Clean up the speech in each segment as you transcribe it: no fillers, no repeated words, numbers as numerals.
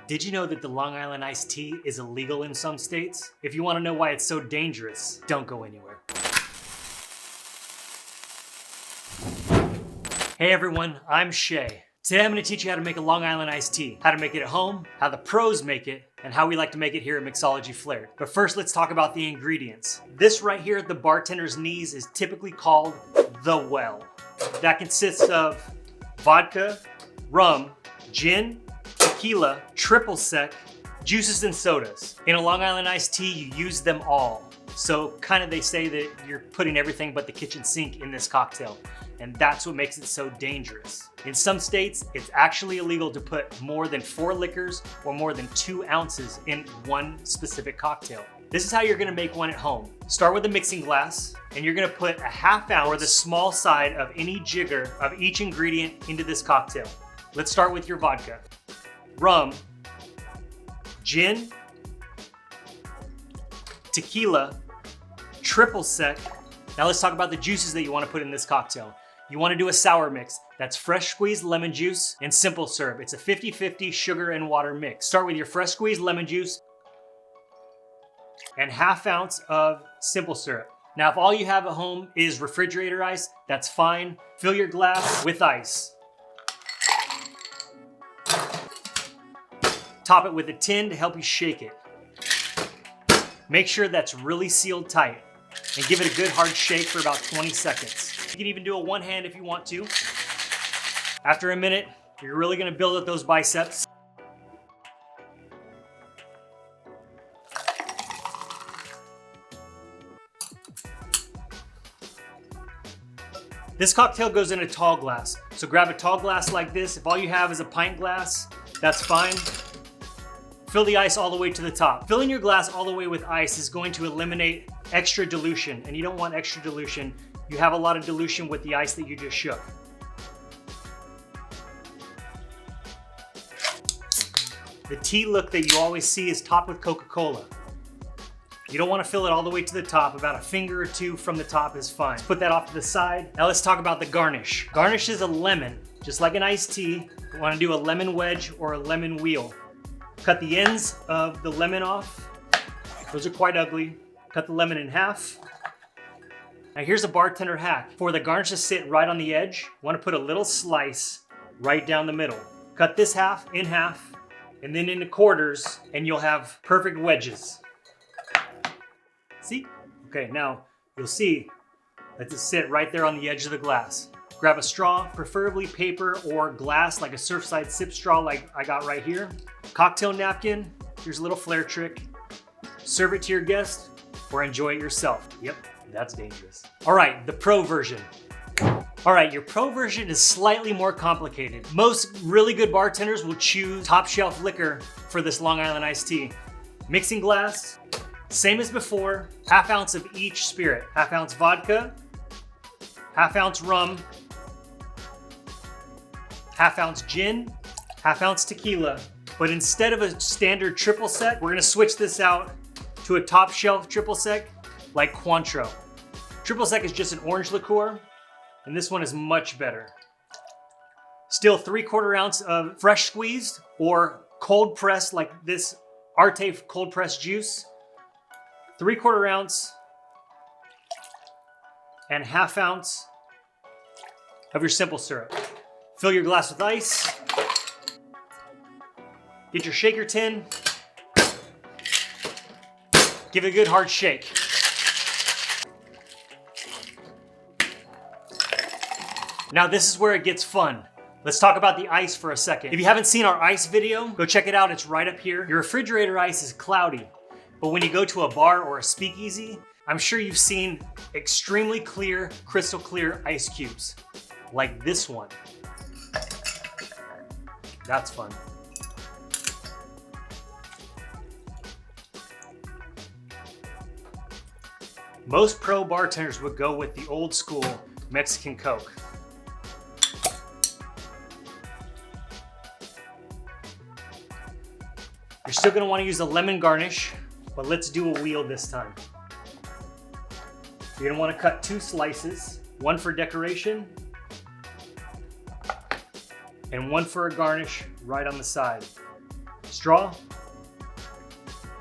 Did you know that the Long Island iced tea is illegal in some states? If you want to know why it's so dangerous, don't go anywhere. Hey everyone, I'm Shay. Today I'm going to teach you how to make a Long Island iced tea, how to make it at home, how the pros make it, and how we like to make it here at Mixology Flaired. But first, let's talk about the ingredients. This right here at the bartender's knees is typically called the well. That consists of vodka, rum, gin, tequila, triple sec, juices and sodas. In a Long Island iced tea, you use them all. So kind of they say that you're putting everything but the kitchen sink in this cocktail. And that's what makes it so dangerous. In some states, it's actually illegal to put more than 4 liquors or more than 2 ounces in one specific cocktail. This is how you're gonna make one at home. Start with a mixing glass, and you're gonna put a ½ ounce or the small side of any jigger of each ingredient into this cocktail. Let's start with your vodka. Rum, gin, tequila, triple sec. Now let's talk about the juices that you wanna put in this cocktail. You wanna do a sour mix. That's fresh squeezed lemon juice and simple syrup. It's a 50-50 sugar and water mix. Start with your fresh squeezed lemon juice and ½ ounce of simple syrup. Now, if all you have at home is refrigerator ice, that's fine. Fill your glass with ice. Top it with a tin to help you shake it. Make sure that's really sealed tight and give it a good hard shake for about 20 seconds. You can even do a one hand if you want to. After a minute, you're really gonna build up those biceps. This cocktail goes in a tall glass. So grab a tall glass like this. If all you have is a pint glass, that's fine. Fill the ice all the way to the top. Filling your glass all the way with ice is going to eliminate extra dilution, and you don't want extra dilution. You have a lot of dilution with the ice that you just shook. The tea look that you always see is topped with coca-cola. You don't want to fill it all the way to the top. About a finger or 2 from the top is fine. Let's put that off to the side. Now let's talk about the garnish. Garnish is a lemon, just like an iced tea. You want to do a lemon wedge or a lemon wheel. Cut the ends of the lemon off. Those are quite ugly. Cut the lemon in half. Now here's a bartender hack. For the garnish to sit right on the edge, you want to put a little slice right down the middle. Cut this half in half and then into quarters, and you'll have perfect wedges. See? Okay, now you'll see that it sit right there on the edge of the glass. Grab a straw, preferably paper or glass, like a Surfside sip straw like I got right here. Cocktail napkin, here's a little flair trick. Serve it to your guest or enjoy it yourself. Yep, that's dangerous. All right, the pro version. All right, your pro version is slightly more complicated. Most really good bartenders will choose top shelf liquor for this Long Island iced tea. Mixing glass, same as before, ½ ounce of each spirit. ½ ounce vodka, ½ ounce rum, ½ ounce gin, ½ ounce tequila. But instead of a standard triple sec, we're gonna switch this out to a top shelf triple sec like Cointreau. Triple sec is just an orange liqueur, and this one is much better. Still 3/4 ounce of fresh squeezed or cold pressed like this Arte cold pressed juice. 3/4 ounce and ½ ounce of your simple syrup. Fill your glass with ice. Get your shaker tin. Give it a good hard shake. Now this is where it gets fun. Let's talk about the ice for a second. If you haven't seen our ice video, go check it out, it's right up here. Your refrigerator ice is cloudy, but when you go to a bar or a speakeasy, I'm sure you've seen extremely clear, crystal clear ice cubes, like this one. That's fun. Most pro bartenders would go with the old school Mexican Coke. You're still gonna wanna use a lemon garnish, but let's do a wheel this time. You're gonna wanna cut 2 slices, one for decoration and one for a garnish right on the side. straw.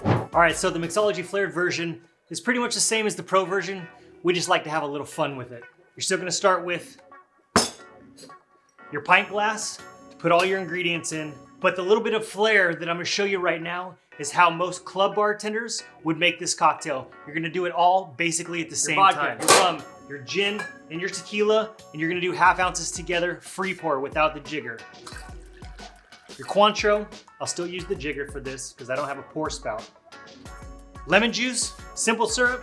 All right, so the Mixology Flaired version is pretty much the same as the Pro version. We just like to have a little fun with it. You're still gonna start with your pint glass to put all your ingredients in, but the little bit of flair that I'm gonna show you right now is how most club bartenders would make this cocktail. You're gonna do it all basically at the same time. Your rum, your gin, and your tequila, and you're gonna do half ounces together, free pour without the jigger. Your cointreau, I'll still use the jigger for this because I don't have a pour spout. Lemon juice, simple syrup.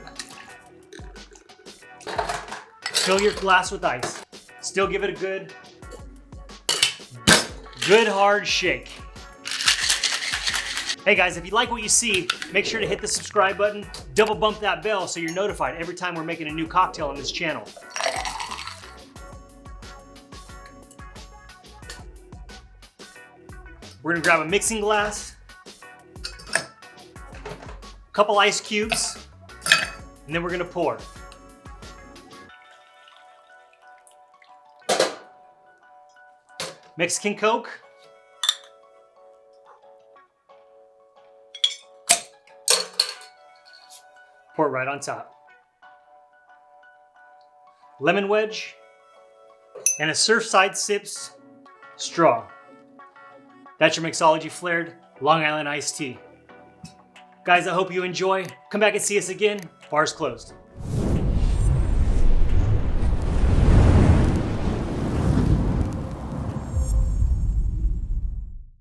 Fill your glass with ice. Still give it a good hard shake. Hey guys, if you like what you see, make sure to hit the subscribe button, double bump that bell so you're notified every time we're making a new cocktail on this channel. We're gonna grab a mixing glass, a couple ice cubes, and then we're gonna pour. Mexican Coke. Pour it right on top. Lemon wedge and a Surfside Sips straw. That's your Mixology Flaired Long Island iced tea. Guys, I hope you enjoy. Come back and see us again. Bar's closed.